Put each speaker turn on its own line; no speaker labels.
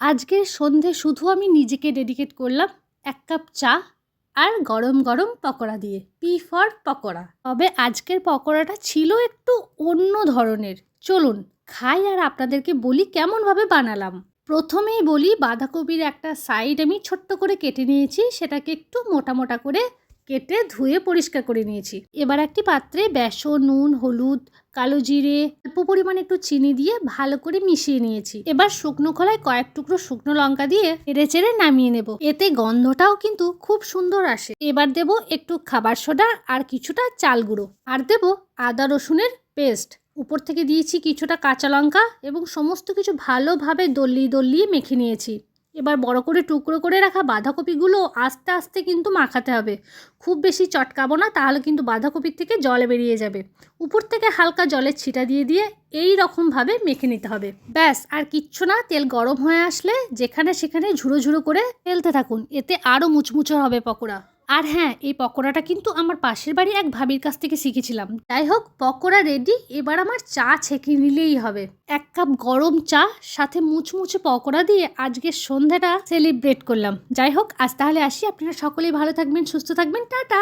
আজকের সন্ধে শুধু আমি নিজেকে ডেডিকেট করলাম ১ কাপ চা আর গরম গরম পকোড়া দিয়ে। P for pakora. তবে আজকের পকোড়াটা ছিল একটু অন্য ধরনের। চলুন খাই আর আপনাদেরকে বলি কেমনভাবে বানালাম। প্রথমেই বলি, বাঁধাকপির একটা সাইড আমি ছোট্ট করে কেটে নিয়েছি, সেটাকে একটু মোটা মোটা করে কেটে ধুয়ে পরিষ্কার করে নিয়েছি। এবার একটি পাত্রে বেসন, নুন, হলুদ, কালো জিরে, অল্প পরিমাণে একটু চিনি দিয়ে ভালো করে মিশিয়ে নিয়েছি। এবার শুকনো খোলায় কয়েক টুকরো শুকনো লঙ্কা দিয়ে নেড়ে চেড়ে নামিয়ে নেব। এতে গন্ধটাও কিন্তু খুব সুন্দর আসে। এবার দেব একটু খাবার সোডা আর কিছুটা চাল গুঁড়ো, আর দেব আদা রসুনের পেস্ট। উপর থেকে দিয়েছি কিছুটা কাঁচা লঙ্কা এবং সমস্ত কিছু ভালোভাবে দলিয়ে মেখে নিয়েছি। এবার বড় করে টুকরো করে রাখা বাঁধাকপিগুলো আস্তে আস্তে কিন্তু মাখাতে হবে। খুব বেশি চটকাবো না, তাহলে কিন্তু বাঁধাকপির থেকে জল বেরিয়ে যাবে। উপর থেকে হালকা জলের ছিটা দিয়ে এই রকমভাবে মেখে নিতে হবে। ব্যাস, আর কিচ্ছু না। তেল গরম হয়ে আসলে যেখানে সেখানে ঝুড়ো ঝুড়ো করে ফেলতে থাকুন, এতে আরও মুচমুচে হবে পকোড়া। আর হ্যাঁ, এই পকোড়াটা কিন্তু আমার পাশের বাড়ি এক ভাবির কাছ থেকে শিখেছিলাম। যাই হোক, পকোড়া রেডি। এবার আমার চা ছেঁকে নিলেই হবে। ১ কাপ গরম চা সাথে মুচমুচে পকোড়া দিয়ে আজকের সন্ধ্যাটা সেলিব্রেট করলাম। যাই হোক, আজ তাহলে আসি। আপনারা সকলেই ভালো থাকবেন, সুস্থ থাকবেন। টাটা।